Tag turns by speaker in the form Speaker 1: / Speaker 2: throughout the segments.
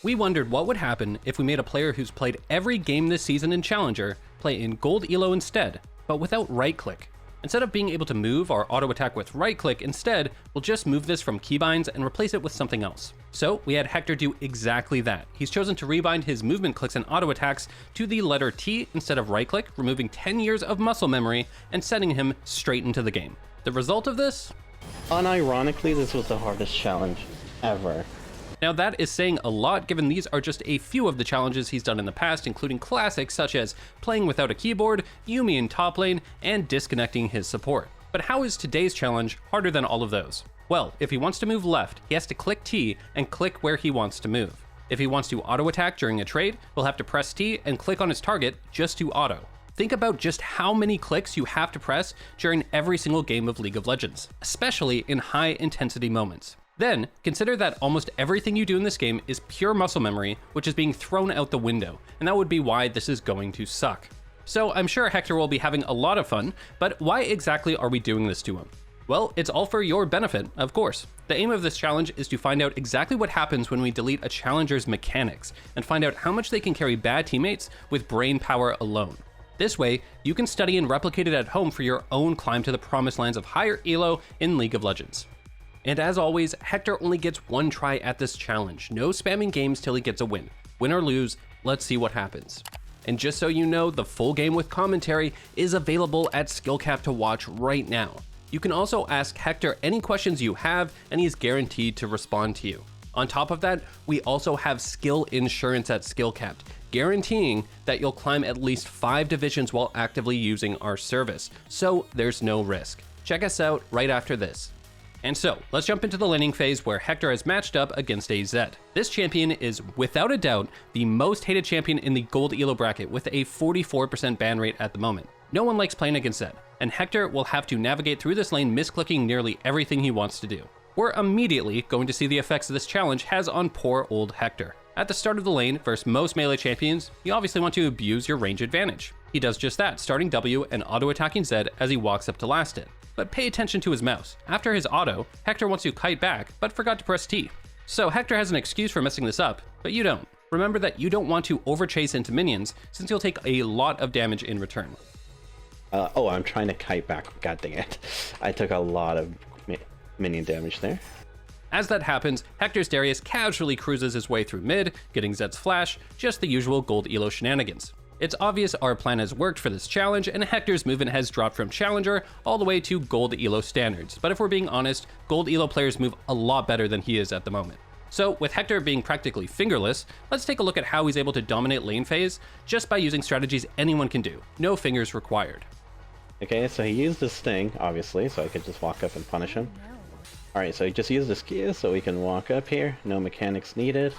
Speaker 1: We wondered what would happen if we made a player who's played every game this season in Challenger play in Gold Elo instead, but without right-click. Instead of being able to move or auto-attack with right-click, instead, we'll just move this from keybinds and replace it with something else. So we had Hector do exactly that. He's chosen to rebind his movement clicks and auto-attacks to the letter T instead of right-click, removing 10 years of muscle memory and sending him straight into the game. The result of this?
Speaker 2: Unironically, this was the hardest challenge ever.
Speaker 1: Now that is saying a lot, given these are just a few of the challenges he's done in the past, including classics such as playing without a keyboard, Yuumi in top lane, and disconnecting his support. But how is today's challenge harder than all of those? Well, if he wants to move left, he has to click T and click where he wants to move. If he wants to auto-attack during a trade, he'll have to press T and click on his target just to auto. Think about just how many clicks you have to press during every single game of League of Legends, especially in high-intensity moments. Then, consider that almost everything you do in this game is pure muscle memory, which is being thrown out the window, and that would be why this is going to suck. So I'm sure Hector will be having a lot of fun, but why exactly are we doing this to him? Well, it's all for your benefit, of course. The aim of this challenge is to find out exactly what happens when we delete a challenger's mechanics, and find out how much they can carry bad teammates with brain power alone. This way, you can study and replicate it at home for your own climb to the promised lands of higher elo in League of Legends. And as always, Hector only gets one try at this challenge. No spamming games till he gets a win. Win or lose, let's see what happens. And just so you know, the full game with commentary is available at SkillCap to watch right now. You can also ask Hector any questions you have, and he's guaranteed to respond to you. On top of that, we also have skill insurance at SkillCap, guaranteeing that you'll climb at least 5 divisions while actively using our service, so there's no risk. Check us out right after this. And so, let's jump into the laning phase where Hector has matched up against a Zed. This champion is, without a doubt, the most hated champion in the Gold Elo bracket with a 44% ban rate at the moment. No one likes playing against Zed, and Hector will have to navigate through this lane misclicking nearly everything he wants to do. We're immediately going to see the effects this challenge has on poor old Hector. At the start of the lane, versus most melee champions, you obviously want to abuse your range advantage. He does just that, starting W and auto-attacking Zed as he walks up to last hit. But pay attention to his mouse. After his auto, Hector wants to kite back, but forgot to press T. So Hector has an excuse for messing this up, but you don't. Remember that you don't want to overchase into minions, since you'll take a lot of damage in return.
Speaker 2: Oh, I'm trying to kite back. God dang it. I took a lot of minion damage there.
Speaker 1: As that happens, Hector's Darius casually cruises his way through mid, getting Zed's flash, just the usual Gold Elo shenanigans. It's obvious our plan has worked for this challenge, and Hector's movement has dropped from Challenger all the way to Gold Elo standards, but if we're being honest, Gold Elo players move a lot better than he is at the moment. So with Hector being practically fingerless, let's take a look at how he's able to dominate lane phase just by using strategies anyone can do, no fingers required.
Speaker 2: Okay, so he used this thing, obviously, so I could just walk up and punish him. Alright, so he just used this Q so we can walk up here, no mechanics needed.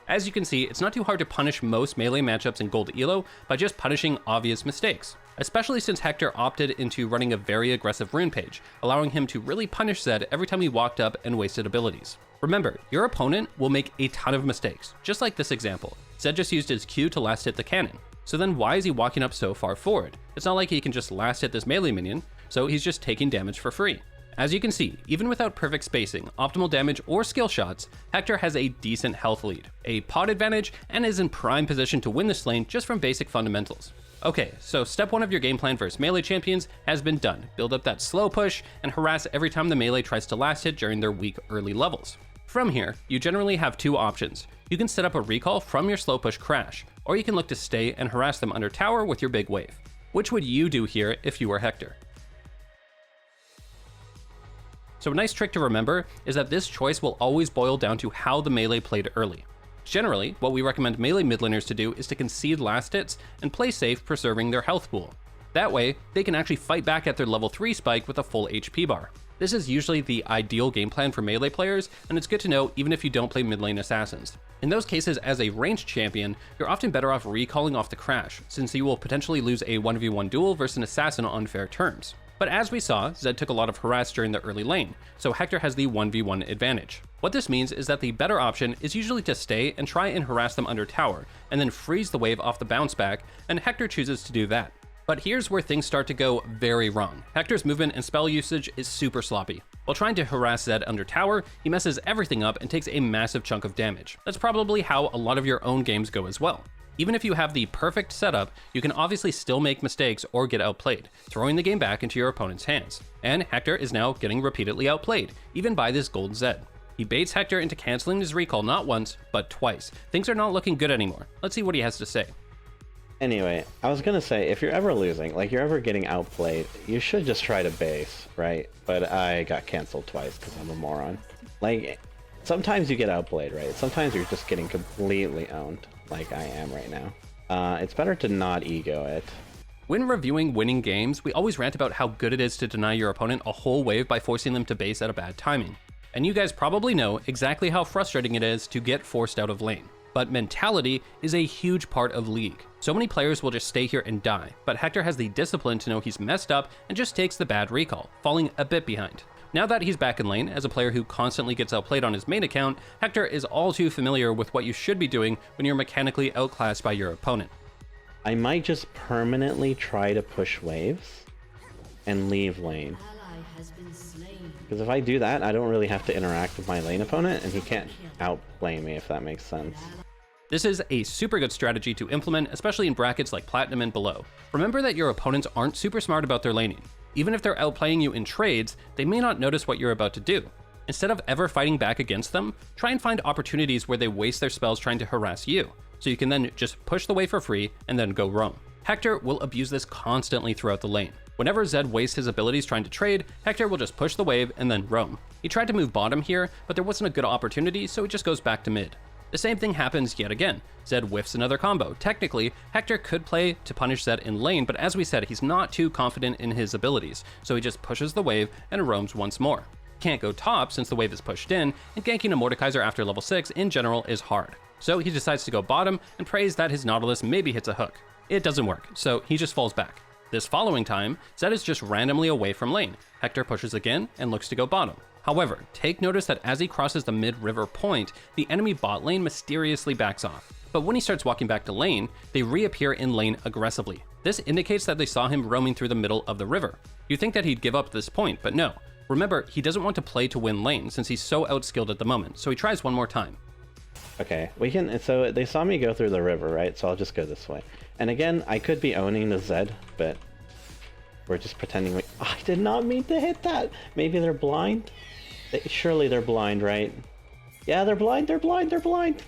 Speaker 1: As you can see, it's not too hard to punish most melee matchups in Gold Elo by just punishing obvious mistakes, especially since Hector opted into running a very aggressive rune page, allowing him to really punish Zed every time he walked up and wasted abilities. Remember, your opponent will make a ton of mistakes, just like this example. Zed just used his Q to last hit the cannon, so then why is he walking up so far forward? It's not like he can just last hit this melee minion, so he's just taking damage for free. As you can see, even without perfect spacing, optimal damage, or skill shots, Hector has a decent health lead, a pot advantage, and is in prime position to win this lane just from basic fundamentals. Okay, so step 1 of your game plan versus melee champions has been done. Build up that slow push and harass every time the melee tries to last hit during their weak early levels. From here, you generally have 2 options. You can set up a recall from your slow push crash, or you can look to stay and harass them under tower with your big wave. Which would you do here if you were Hector? So a nice trick to remember is that this choice will always boil down to how the melee played early. Generally, what we recommend melee mid laners to do is to concede last hits and play safe, preserving their health pool. That way, they can actually fight back at their level 3 spike with a full HP bar. This is usually the ideal game plan for melee players, and it's good to know even if you don't play mid lane assassins. In those cases, as a ranged champion, you're often better off recalling off the crash, since you will potentially lose a 1v1 duel versus an assassin on fair terms. But as we saw, Zed took a lot of harass during the early lane, so Hector has the 1v1 advantage. What this means is that the better option is usually to stay and try and harass them under tower, and then freeze the wave off the bounce back, and Hector chooses to do that. But here's where things start to go very wrong. Hector's movement and spell usage is super sloppy. While trying to harass Zed under tower, he messes everything up and takes a massive chunk of damage. That's probably how a lot of your own games go as well. Even if you have the perfect setup, you can obviously still make mistakes or get outplayed, throwing the game back into your opponent's hands. And Hector is now getting repeatedly outplayed, even by this gold Zed. He baits Hector into canceling his recall not once, but twice. Things are not looking good anymore. Let's see what he has to say.
Speaker 2: Anyway, I was gonna say, if you're ever losing, like you're ever getting outplayed, you should just try to base, right? But I got canceled twice because I'm a moron. Like, sometimes you get outplayed, right? Sometimes you're just getting completely owned, like I am right now. It's better to not ego it.
Speaker 1: When reviewing winning games, we always rant about how good it is to deny your opponent a whole wave by forcing them to base at a bad timing. And you guys probably know exactly how frustrating it is to get forced out of lane. But mentality is a huge part of League. So many players will just stay here and die, but Hector has the discipline to know he's messed up and just takes the bad recall, falling a bit behind. Now that he's back in lane, as a player who constantly gets outplayed on his main account, Hector is all too familiar with what you should be doing when you're mechanically outclassed by your opponent.
Speaker 2: I might just permanently try to push waves and leave lane. Because if I do that, I don't really have to interact with my lane opponent, and he can't outplay me, if that makes sense.
Speaker 1: This is a super good strategy to implement, especially in brackets like Platinum and below. Remember that your opponents aren't super smart about their laning. Even if they're outplaying you in trades, they may not notice what you're about to do. Instead of ever fighting back against them, try and find opportunities where they waste their spells trying to harass you, so you can then just push the wave for free and then go roam. Hector will abuse this constantly throughout the lane. Whenever Zed wastes his abilities trying to trade, Hector will just push the wave and then roam. He tried to move bottom here, but there wasn't a good opportunity, so he just goes back to mid. The same thing happens yet again. Zed whiffs another combo. Technically, Hector could play to punish Zed in lane, but as we said, he's not too confident in his abilities, so he just pushes the wave and roams once more. Can't go top since the wave is pushed in, and ganking a Mordekaiser after level 6 in general is hard. So he decides to go bottom and prays that his Nautilus maybe hits a hook. It doesn't work, so he just falls back. This following time, Zed is just randomly away from lane. Hector pushes again and looks to go bottom. However, take notice that as he crosses the mid-river point, the enemy bot lane mysteriously backs off. But when he starts walking back to lane, they reappear in lane aggressively. This indicates that they saw him roaming through the middle of the river. You'd think that he'd give up at this point, but no. Remember, he doesn't want to play to win lane since he's so outskilled at the moment, so he tries one more time.
Speaker 2: Okay, so they saw me go through the river, right? So I'll just go this way. And again, I could be owning the Zed, but we're just pretending I did not mean to hit that! Maybe they're blind? Surely they're blind, right? Yeah, they're blind, they're blind, they're blind!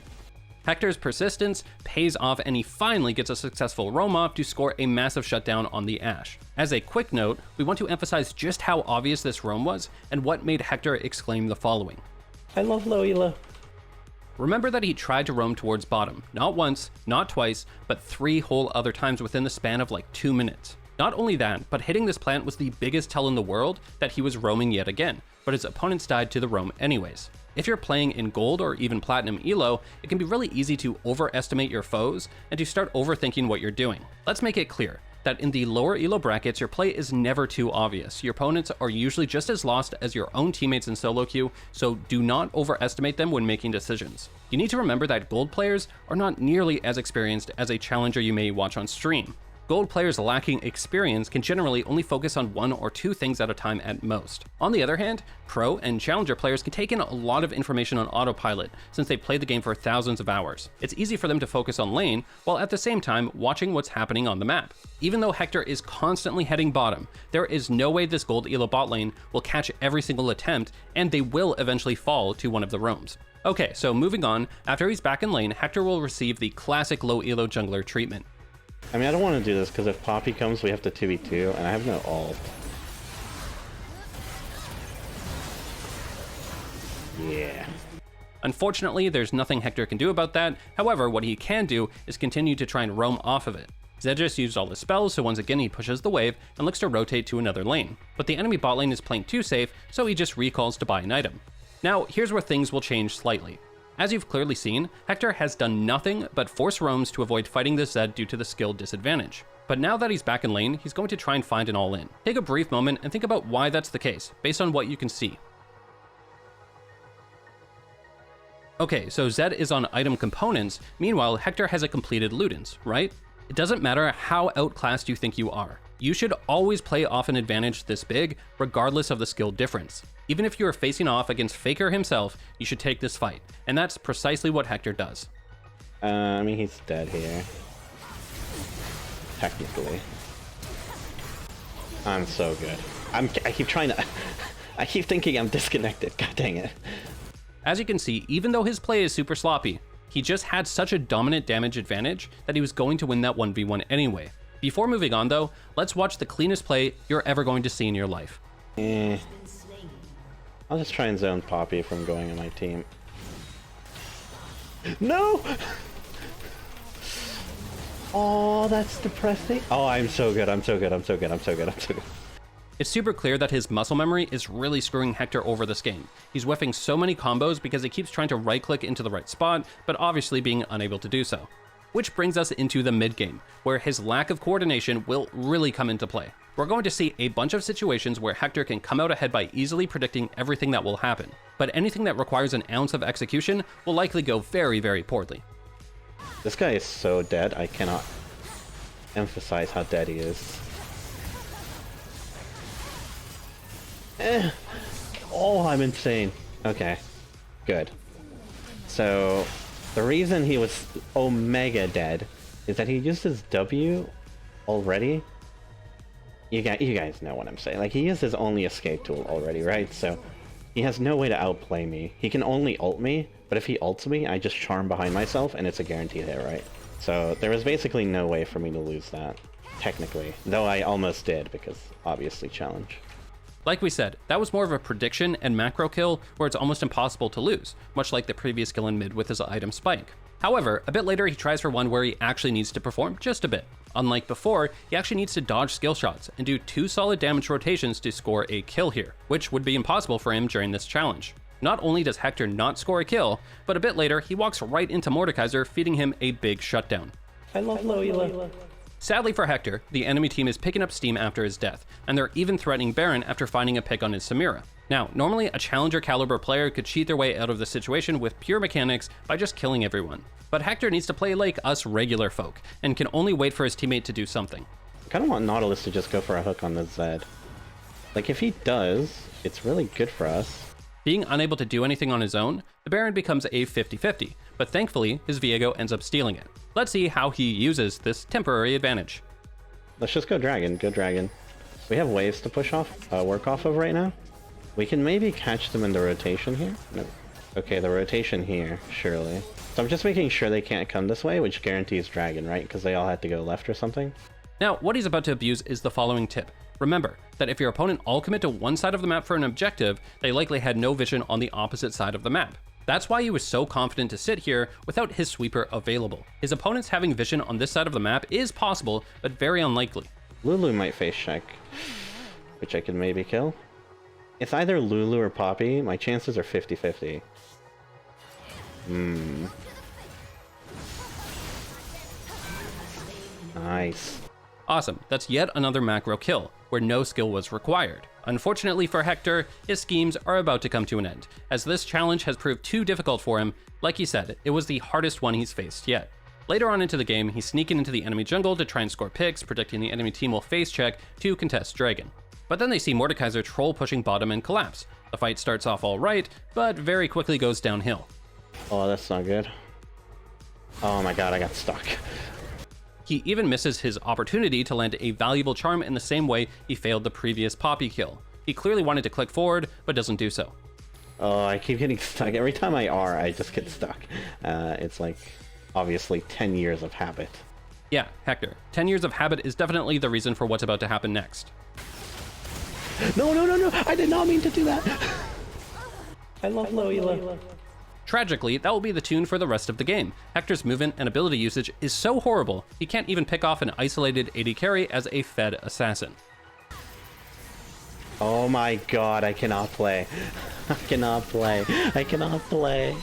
Speaker 1: Hector's persistence pays off and he finally gets a successful roam off to score a massive shutdown on the Ashe. As a quick note, we want to emphasize just how obvious this roam was and what made Hector exclaim the following.
Speaker 2: I love low elo.
Speaker 1: Remember that he tried to roam towards bottom, not once, not twice, but 3 whole other times within the span of like 2 minutes. Not only that, but hitting this plant was the biggest tell in the world that he was roaming yet again, but his opponents died to the roam anyways. If you're playing in gold or even platinum elo, it can be really easy to overestimate your foes and to start overthinking what you're doing. Let's make it clear that in the lower elo brackets, your play is never too obvious. Your opponents are usually just as lost as your own teammates in solo queue, so do not overestimate them when making decisions. You need to remember that gold players are not nearly as experienced as a challenger you may watch on stream. Gold players lacking experience can generally only focus on 1 or 2 things at a time at most. On the other hand, pro and challenger players can take in a lot of information on autopilot since they played the game for thousands of hours. It's easy for them to focus on lane while at the same time watching what's happening on the map. Even though Hector is constantly heading bottom, there is no way this gold elo bot lane will catch every single attempt, and they will eventually fall to one of the roams. Okay, so moving on, after he's back in lane, Hector will receive the classic low elo jungler treatment.
Speaker 2: I mean, I don't want to do this because if Poppy comes, we have to 2v2, and I have no ult. Yeah.
Speaker 1: Unfortunately, there's nothing Hector can do about that. However, what he can do is continue to try and roam off of it. Zed just used all his spells, so once again he pushes the wave and looks to rotate to another lane. But the enemy bot lane is playing too safe, so he just recalls to buy an item. Now, here's where things will change slightly. As you've clearly seen, Hector has done nothing but force roams to avoid fighting this Zed due to the skill disadvantage. But now that he's back in lane, he's going to try and find an all-in. Take a brief moment and think about why that's the case, based on what you can see. Okay, so Zed is on item components, meanwhile Hector has a completed Ludens, right? It doesn't matter how outclassed you think you are. You should always play off an advantage this big, regardless of the skill difference. Even if you are facing off against Faker himself, you should take this fight, and that's precisely what Hector does.
Speaker 2: I mean, he's dead here. Technically. I'm so good. I keep trying to... I keep thinking I'm disconnected. God dang it.
Speaker 1: As you can see, even though his play is super sloppy, he just had such a dominant damage advantage that he was going to win that 1v1 anyway. Before moving on though, let's watch the cleanest play you're ever going to see in your life.
Speaker 2: I'll just try and zone Poppy from going on my team. No! Oh, that's depressing. Oh, I'm so good. I'm so good. I'm so good. I'm so good. I'm so good.
Speaker 1: It's super clear that his muscle memory is really screwing Hector over this game. He's whiffing so many combos because he keeps trying to right-click into the right spot, but obviously being unable to do so. Which brings us into the mid-game, where his lack of coordination will really come into play. We're going to see a bunch of situations where Hector can come out ahead by easily predicting everything that will happen, but anything that requires an ounce of execution will likely go very, very poorly.
Speaker 2: This guy is so dead, I cannot emphasize how dead he is. Oh, I'm insane. Okay, good. So, the reason he was omega dead is that he used his W already. You guys know what I'm saying. Like, he is his only escape tool already, right? So, he has no way to outplay me. He can only ult me, but if he ults me, I just charm behind myself, and it's a guaranteed hit, right? So, there was basically no way for me to lose that, technically. Though I almost did, because obviously challenge.
Speaker 1: Like we said, that was more of a prediction and macro kill where it's almost impossible to lose, much like the previous kill in mid with his item spike. However, a bit later he tries for one where he actually needs to perform just a bit. Unlike before, he actually needs to dodge skill shots and do 2 solid damage rotations to score a kill here, which would be impossible for him during this challenge. Not only does Hector not score a kill, but a bit later he walks right into Mordekaiser, feeding him a big shutdown.
Speaker 2: I love Loila.
Speaker 1: Sadly for Hector, the enemy team is picking up steam after his death, and they're even threatening Baron after finding a pick on his Samira. Now, normally a challenger caliber player could cheat their way out of the situation with pure mechanics by just killing everyone. But Hector needs to play like us regular folk, and can only wait for his teammate to do something.
Speaker 2: I kind of want Nautilus to just go for a hook on the Zed. Like, if he does, it's really good for us.
Speaker 1: Being unable to do anything on his own, the Baron becomes a 50-50, but thankfully his Viego ends up stealing it. Let's see how he uses this temporary advantage.
Speaker 2: Let's just go Dragon, go Dragon. We have waves to push off, work off of right now. We can maybe catch them in the rotation here. No. Okay, the rotation here, surely. So I'm just making sure they can't come this way, which guarantees Dragon, right? Because they all had to go left or something.
Speaker 1: Now, what he's about to abuse is the following tip. Remember that if your opponent all commit to one side of the map for an objective, they likely had no vision on the opposite side of the map. That's why he was so confident to sit here without his sweeper available. His opponents having vision on this side of the map is possible, but very unlikely.
Speaker 2: Lulu might face check, which I could maybe kill. It's either Lulu or Poppy. My chances are 50-50. Nice.
Speaker 1: Awesome, that's yet another macro kill, where no skill was required. Unfortunately for Hector, his schemes are about to come to an end, as this challenge has proved too difficult for him. Like he said, it was the hardest one he's faced yet. Later on into the game, he's sneaking into the enemy jungle to try and score picks, predicting the enemy team will face check to contest Dragon. But then they see Mordekaiser troll pushing bottom and collapse. The fight starts off alright, but very quickly goes downhill.
Speaker 2: Oh, that's not good. Oh my god, I got stuck.
Speaker 1: He even misses his opportunity to land a valuable charm in the same way he failed the previous Poppy kill. He clearly wanted to click forward, but doesn't do so.
Speaker 2: Oh, I keep getting stuck. Every time I R, I just get stuck. It's like, obviously, 10 years of habit.
Speaker 1: Yeah, Hector. 10 years of habit is definitely the reason for what's about to happen next.
Speaker 2: No, no, no, no! I did not mean to do that! I love Loila.
Speaker 1: Tragically, that will be the tune for the rest of the game. Hector's movement and ability usage is so horrible, he can't even pick off an isolated AD carry as a fed assassin.
Speaker 2: Oh my god, I cannot play. I cannot play. I cannot play.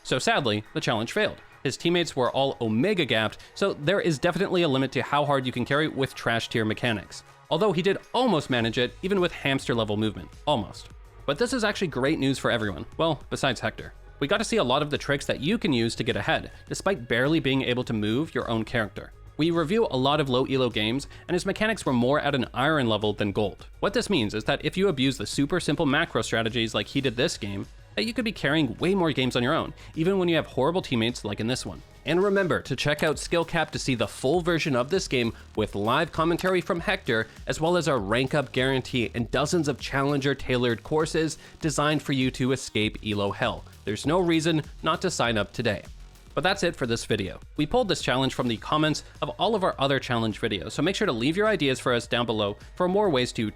Speaker 1: So sadly, the challenge failed. His teammates were all Omega gapped, so there is definitely a limit to how hard you can carry with trash tier mechanics. Although he did almost manage it, even with hamster level movement. Almost. But this is actually great news for everyone, well, besides Hector. We got to see a lot of the tricks that you can use to get ahead, despite barely being able to move your own character. We review a lot of low elo games, and his mechanics were more at an iron level than gold. What this means is that if you abuse the super simple macro strategies like he did this game, that you could be carrying way more games on your own, even when you have horrible teammates like in this one. And remember to check out Skill Cap to see the full version of this game with live commentary from Hector, as well as our rank up guarantee and dozens of challenger tailored courses designed for you to escape elo hell. There's no reason not to sign up today. But that's it for this video. We pulled this challenge from the comments of all of our other challenge videos, so make sure to leave your ideas for us down below for more ways to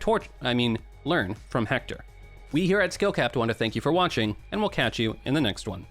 Speaker 1: learn from Hector. We here at SkillCapped want to thank you for watching, and we'll catch you in the next one.